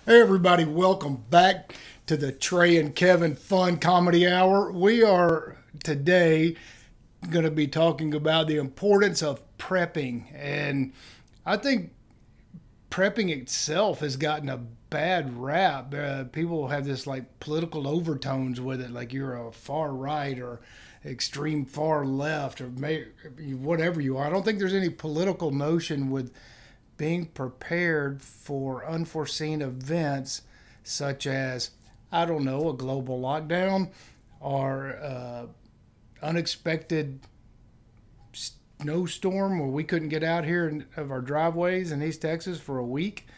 Hey everybody, welcome back to the Trey and Kevin Fun Comedy Hour. We are today going to be talking about the importance of prepping. And I think prepping itself has gotten a bad rap. People have this like political overtones with it, like you're a far right or extreme far left or whatever you are. I don't think there's any political notion with being prepared for unforeseen events such as, I don't know, a global lockdown or unexpected snowstorm where we couldn't get out here of our driveways in East Texas for a week.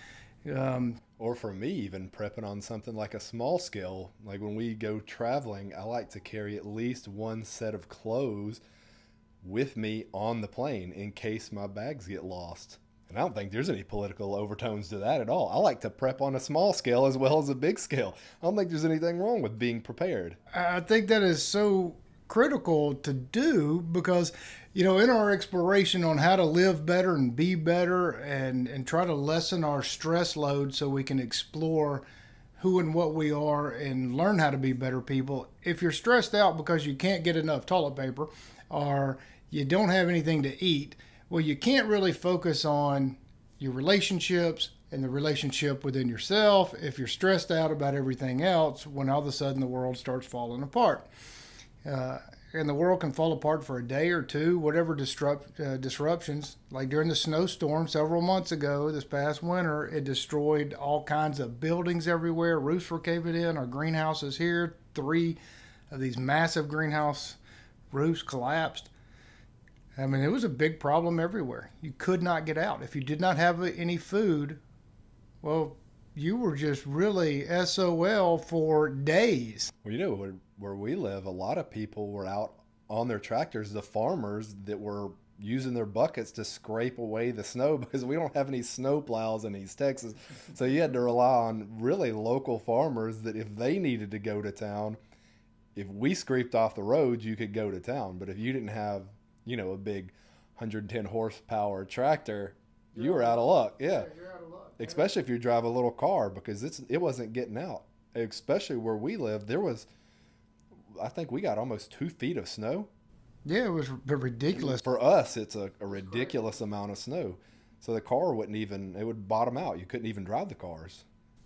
Or for me, even prepping on something like a small scale. Like when we go traveling, I like to carry at least one set of clothes with me on the plane in case my bags get lost. And I don't think there's any political overtones to that at all. I like to prep on a small scale as well as a big scale. I don't think there's anything wrong with being prepared. I think that is so critical to do because, you know, in our exploration on how to live better and be better and try to lessen our stress load so we can explore who and what we are and learn how to be better people. If you're stressed out because you can't get enough toilet paper or you don't have anything to eat, well, you can't really focus on your relationships and the relationship within yourself if you're stressed out about everything else when all of a sudden the world starts falling apart. And the world can fall apart for a day or two, whatever disruptions. Like during the snowstorm several months ago, this past winter, it destroyed all kinds of buildings everywhere. Roofs were caving in. Our greenhouses here, 3 of these massive greenhouse roofs collapsed. I mean, it was a big problem everywhere. You could not get out. If you did not have any food, well, you were just really SOL for days. Well, you know, where we live, a lot of people were out on their tractors, the farmers that were using their buckets to scrape away the snow because we don't have any snow plows in East Texas. So you had to rely on really local farmers that if they needed to go to town, if we scraped off the roads, you could go to town. But if you didn't have, you know, a big 110 horsepower tractor, you were out of luck. Yeah. You're out of luck. Especially if you drive a little car because it wasn't getting out. Especially where we live, there was, I think we got almost 2 feet of snow. Yeah, it was ridiculous. For us, it's a ridiculous amount of snow. So the car it would bottom out. You couldn't even drive the cars.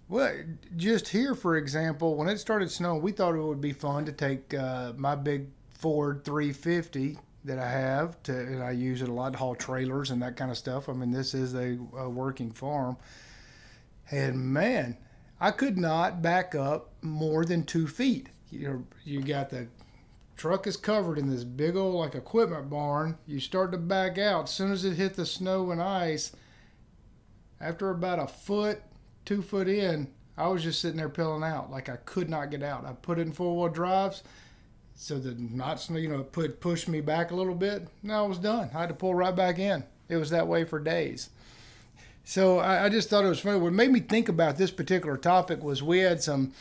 Well, just here, for example, when it started snowing, we thought it would be fun to take my big Ford 350 that I have, and I use it a lot to haul trailers and that kind of stuff. I mean, this is a working farm. And man, I could not back up more than 2 feet. You got the truck is covered in this big old like equipment barn. You start to back out. As soon as it hit the snow and ice, after about a foot, 2 foot in, I was just sitting there peeling out. Like I could not get out. I put it in 4-wheel drives so that it pushed me back a little bit. No, I was done. I had to pull right back in. It was that way for days. So I just thought it was funny. What made me think about this particular topic was we had some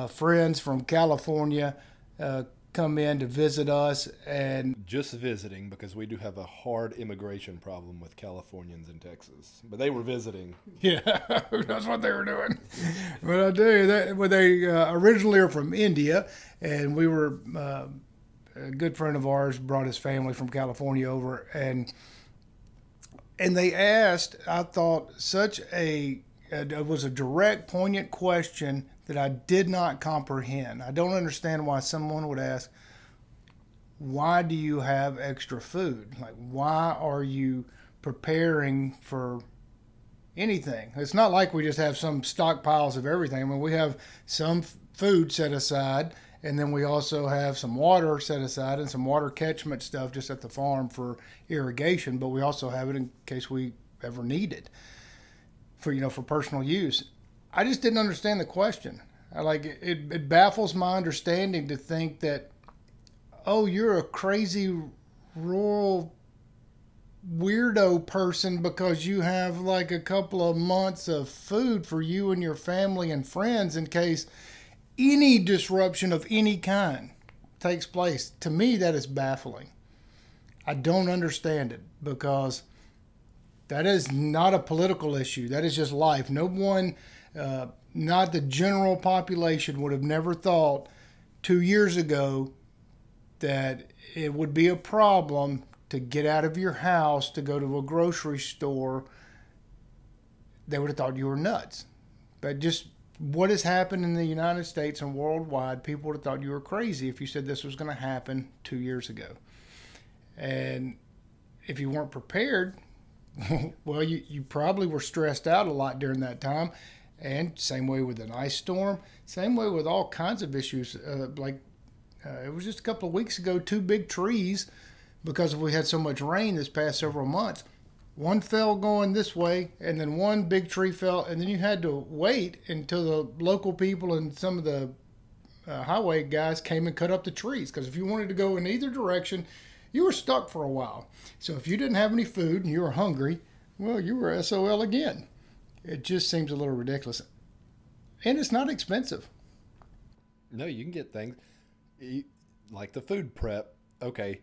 friends from California come in to visit us. And just visiting because we do have a hard immigration problem with Californians in Texas. But they were visiting. Yeah, that's what they were doing. But I tell you, they originally are from India, and we were, a good friend of ours brought his family from California over, and they asked, I thought, it was a direct, poignant question that I did not comprehend. I don't understand why someone would ask, why do you have extra food? Like, why are you preparing for anything? It's not like we just have some stockpiles of everything. I mean, we have some food set aside, and then we also have some water set aside and some water catchment stuff just at the farm for irrigation, but we also have it in case we ever need it for personal use. I just didn't understand the question. It baffles my understanding to think that, oh, you're a crazy rural weirdo person because you have like a couple of months of food for you and your family and friends in case any disruption of any kind takes place. To me, that is baffling. I don't understand it because that is not a political issue. That is just life. No one not the general population would have never thought 2 years ago that it would be a problem to get out of your house to go to a grocery store. They would have thought you were nuts. But just what has happened in the United States and worldwide, people would have thought you were crazy if you said this was going to happen 2 years ago. And if you weren't prepared, well, you probably were stressed out a lot during that time. And same way with an ice storm, same way with all kinds of issues. It was just a couple of weeks ago, two big trees, because we had so much rain this past several months, one fell going this way, and then one big tree fell, and then you had to wait until the local people and some of the highway guys came and cut up the trees, because if you wanted to go in either direction, you were stuck for a while. So if you didn't have any food and you were hungry, well, you were SOL again. It just seems a little ridiculous. And it's not expensive. No, you can get things like the food prep. Okay,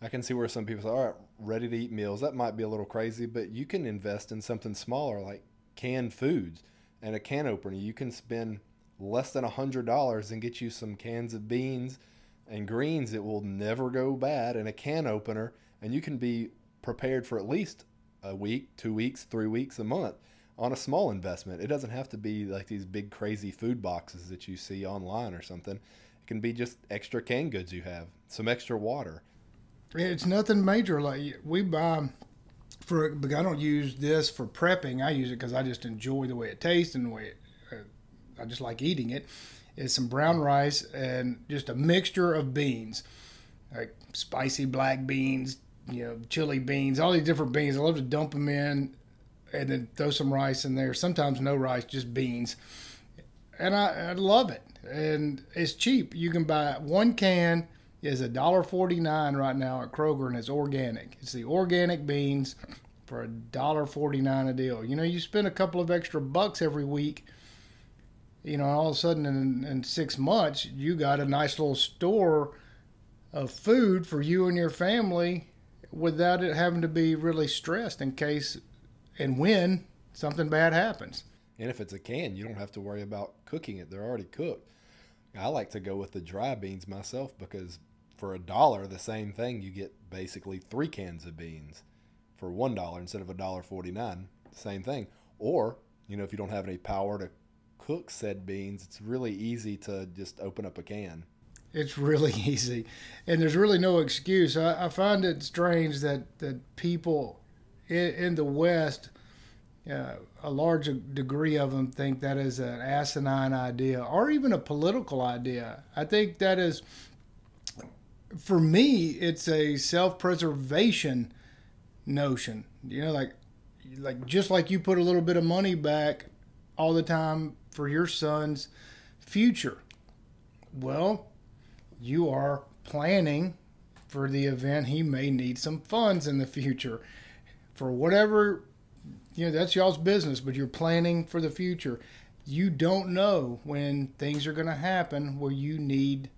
I can see where some people say, all right, ready to eat meals. That might be a little crazy, but you can invest in something smaller like canned foods and a can opener. You can spend less than $100 and get you some cans of beans and greens that will never go bad and a can opener, and you can be prepared for at least a week, 2 weeks, 3 weeks, a month on a small investment. It doesn't have to be like these big crazy food boxes that you see online or something. It can be just extra canned goods you have, some extra water. It's nothing major. Like we buy but I don't use this for prepping. I use it because I just enjoy the way it tastes and the way I just like eating it. Is some brown rice and just a mixture of beans, like spicy black beans, chili beans, all these different beans. I love to dump them in and then throw some rice in there. Sometimes no rice, just beans. And I love it. And it's cheap. You can buy one can is $1.49 right now at Kroger, and it's organic. It's the organic beans for $1.49 a deal. You spend a couple of extra bucks every week. All of a sudden in 6 months, you got a nice little store of food for you and your family without it having to be really stressed in case and when something bad happens. And if it's a can, you don't have to worry about cooking it. They're already cooked. I like to go with the dry beans myself because for $1, the same thing, you get basically 3 cans of beans for $1 instead of $1.49. Same thing. Or, if you don't have any power to cook said beans, it's really easy to just open up a can. It's really easy. And there's really no excuse. I find it strange that people in the West, a large degree of them think that is an asinine idea or even a political idea. I think that is, for me, it's a self-preservation notion. Like just like you put a little bit of money back all the time for your son's future. Well, you are planning for the event he may need some funds in the future for whatever, that's y'all's business, but you're planning for the future. You don't know when things are going to happen where you need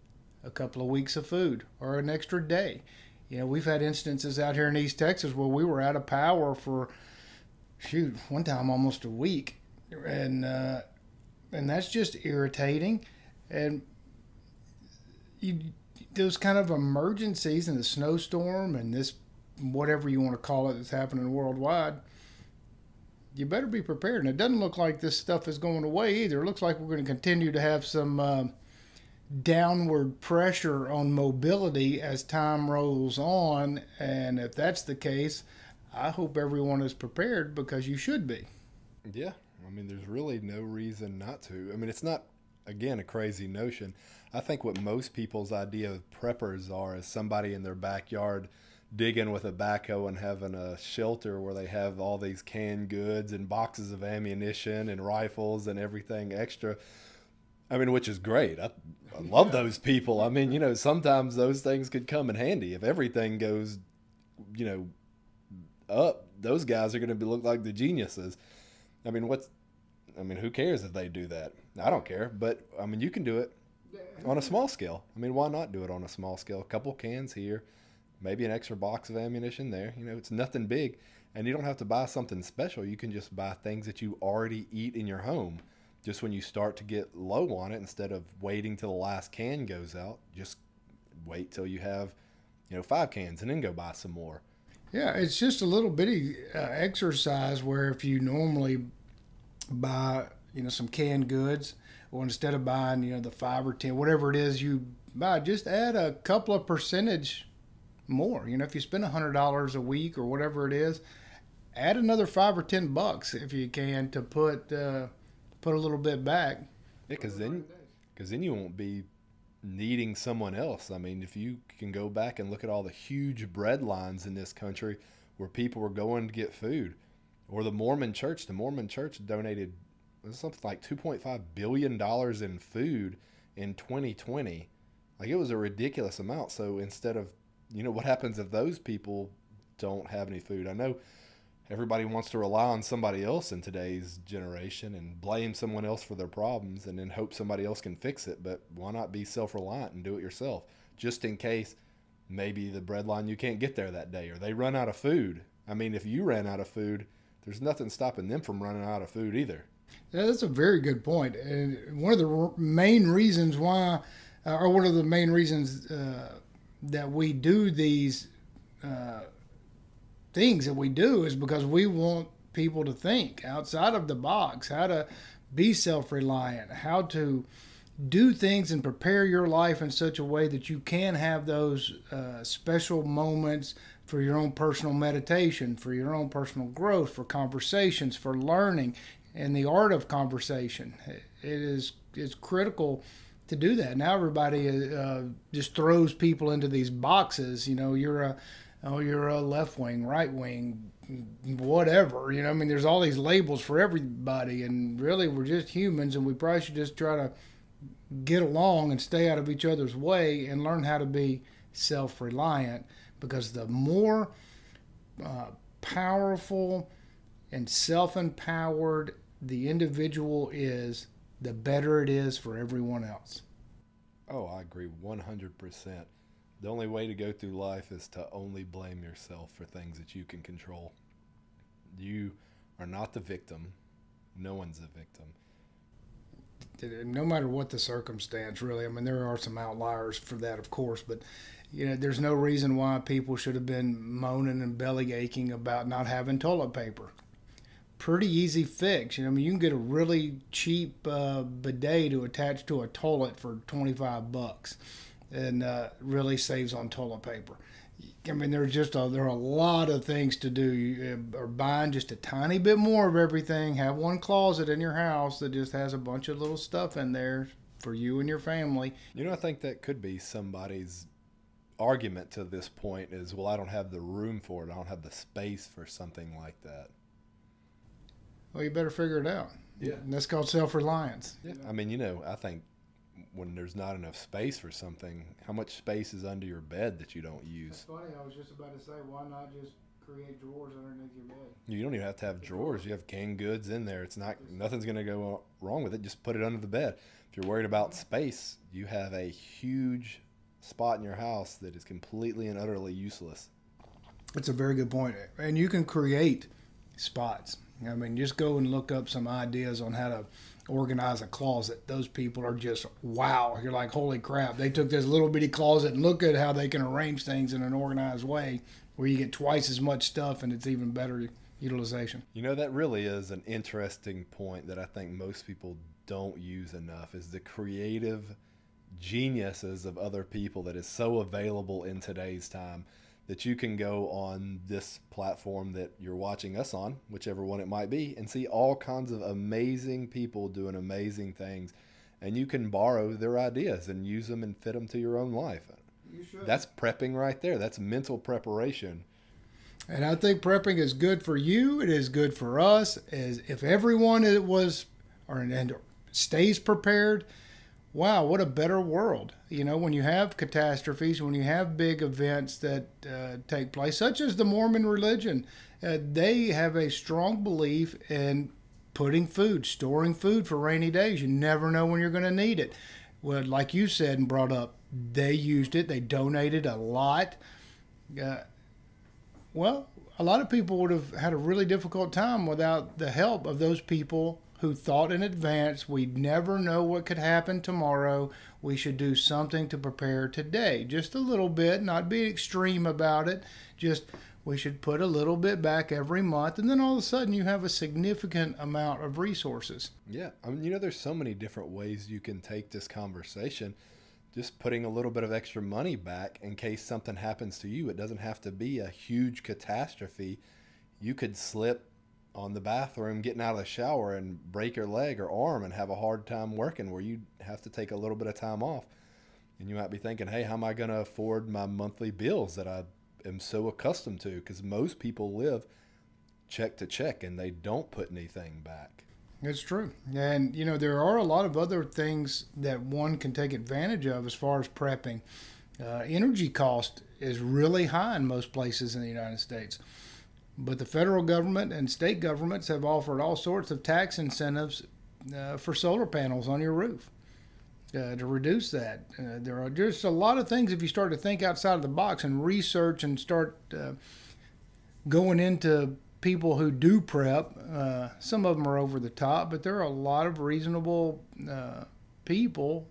a couple of weeks of food or an extra day. We've had instances out here in East Texas where we were out of power for, one time almost a week. And that's just irritating. And those kind of emergencies and the snowstorm and this, whatever you want to call it, that's happening worldwide, you better be prepared. And it doesn't look like this stuff is going away either. It looks like we're going to continue to have some downward pressure on mobility as time rolls on. And if that's the case, I hope everyone is prepared, because you should be. Yeah. There's really no reason not to. It's not, again, a crazy notion. I think what most people's idea of preppers are is somebody in their backyard digging with a backhoe and having a shelter where they have all these canned goods and boxes of ammunition and rifles and everything extra. Which is great. I love those people. Sometimes those things could come in handy. If everything goes, up, those guys are going to look like the geniuses. Who cares if they do that? I don't care. But, you can do it on a small scale. Why not do it on a small scale? A couple cans here, maybe an extra box of ammunition there. It's nothing big. And you don't have to buy something special. You can just buy things that you already eat in your home. just when you start to get low on it, instead of waiting till the last can goes out, just wait till you have, 5 cans and then go buy some more. Yeah, it's just a little bitty exercise where if you normally buy, some canned goods, or instead of buying, the 5 or 10, whatever it is you buy, just add a couple of percentage more. If you spend $100 a week or whatever it is, add another $5 or $10 if you can to put a little bit back. Yeah, because then you won't be needing someone else. I mean, if you can go back and look at all the huge bread lines in this country where people were going to get food, or the Mormon Church donated something like $2.5 billion in food in 2020. Like, it was a ridiculous amount. So instead of, what happens if those people don't have any food? I know everybody wants to rely on somebody else in today's generation and blame someone else for their problems and then hope somebody else can fix it. But why not be self-reliant and do it yourself? Just in case maybe the bread line, you can't get there that day, or they run out of food. I mean, if you ran out of food, there's nothing stopping them from running out of food either. Yeah, that's a very good point. And one of the main reasons why, or one of the main reasons that we do these things that we do is because we want people to think outside of the box, how to be self-reliant, how to do things and prepare your life in such a way that you can have those special moments for your own personal meditation, for your own personal growth, for conversations, for learning, and the art of conversation. It's critical to do that. Now everybody just throws people into these boxes. You're a left wing, right wing, whatever. I mean, there's all these labels for everybody, and really we're just humans, and we probably should just try to get along and stay out of each other's way and learn how to be self-reliant, because the more powerful and self-empowered the individual is, the better it is for everyone else. Oh, I agree 100%. The only way to go through life is to only blame yourself for things that you can control. You are not the victim. No one's a victim. No matter what the circumstance, really. I mean, there are some outliers for that, of course, but there's no reason why people should have been moaning and belly aching about not having toilet paper. Pretty easy fix. I mean, you can get a really cheap bidet to attach to a toilet for $25, and really saves on toilet paper. I mean, there are a lot of things to do. You are buying just a tiny bit more of everything. Have one closet in your house that just has a bunch of little stuff in there for you and your family. I think that could be somebody's argument to this point is, well, I don't have the room for it. I don't have the space for something like that. Well, you better figure it out. Yeah. And that's called self-reliance. Yeah. I mean, I think when there's not enough space for something, how much space is under your bed that you don't use? That's funny. I was just about to say, why not just create drawers underneath your bed? You don't even have to have drawers. You have canned goods in there. Nothing's going to go wrong with it. Just put it under the bed. If you're worried about space, you have a huge spot in your house that is completely and utterly useless. That's a very good point. And you can create spots. I mean, just go and look up some ideas on how to organize a closet. Those people are just, wow. You're like, holy crap. They took this little bitty closet and look at how they can arrange things in an organized way where you get twice as much stuff and it's even better utilization. That really is an interesting point that I think most people don't use enough, is the creative geniuses of other people that is so available in today's time, that you can go on this platform that you're watching us on, whichever one it might be, and see all kinds of amazing people doing amazing things. And you can borrow their ideas and use them and fit them to your own life. You should. That's prepping right there. That's mental preparation. And I think prepping is good for you. It is good for us. As if everyone stays prepared, wow, what a better world. When you have catastrophes, when you have big events that take place, such as the Mormon religion, they have a strong belief in storing food for rainy days. You never know when you're going to need it. Well, like you said and brought up, they used it. They donated a lot. Well, a lot of people would have had a really difficult time without the help of those people who thought in advance. We never know what could happen tomorrow. We should do something to prepare today. Just a little bit, not be extreme about it. Just we should put a little bit back every month, and then all of a sudden you have a significant amount of resources. Yeah, I mean, there's so many different ways you can take this conversation. Just putting a little bit of extra money back in case something happens to you. It doesn't have to be a huge catastrophe. You could slip on the bathroom getting out of the shower and break your leg or arm and have a hard time working, where you have to take a little bit of time off. And you might be thinking, hey, how am I going to afford my monthly bills that I am so accustomed to? Because most people live check to check and they don't put anything back. It's true. And, there are a lot of other things that one can take advantage of as far as prepping. Energy cost is really high in most places in the United States. But the federal government and state governments have offered all sorts of tax incentives for solar panels on your roof to reduce that. There are just a lot of things if you start to think outside of the box and research and start going into people who do prep. Some of them are over the top, but there are a lot of reasonable people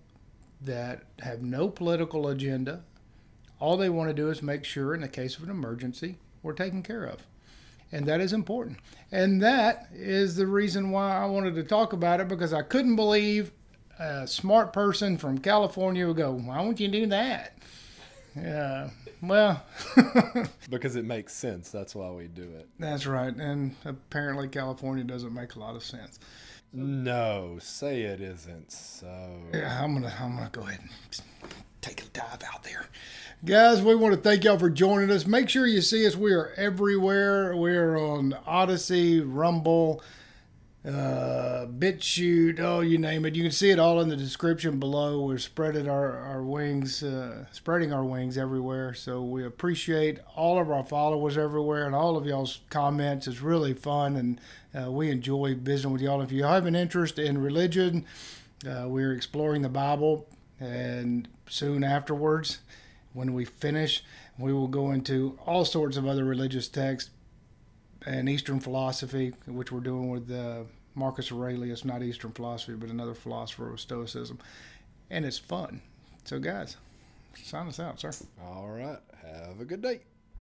that have no political agenda. All they want to do is make sure in the case of an emergency we're taken care of. And that is important. And that is the reason why I wanted to talk about it, because I couldn't believe a smart person from California would go, why won't you do that? Yeah. Well, because it makes sense. That's why we do it. That's right. And apparently California doesn't make a lot of sense. No, say it isn't so. Yeah, I'm gonna go ahead and take a dive out there. Guys, we want to thank y'all for joining us. Make sure you see us. We are everywhere. We're on Odyssey, Rumble, BitChute, you name it. You can see it all in the description below. We're spreading our wings everywhere. So we appreciate all of our followers everywhere, and all of y'all's comments. It's really fun, and we enjoy visiting with y'all. If you have an interest in religion, we're exploring the Bible, and soon afterwards, when we finish, we will go into all sorts of other religious texts and Eastern philosophy, which we're doing with Marcus Aurelius, not Eastern philosophy, but another philosopher of Stoicism. And it's fun. So, guys, sign us out, sir. All right. Have a good day.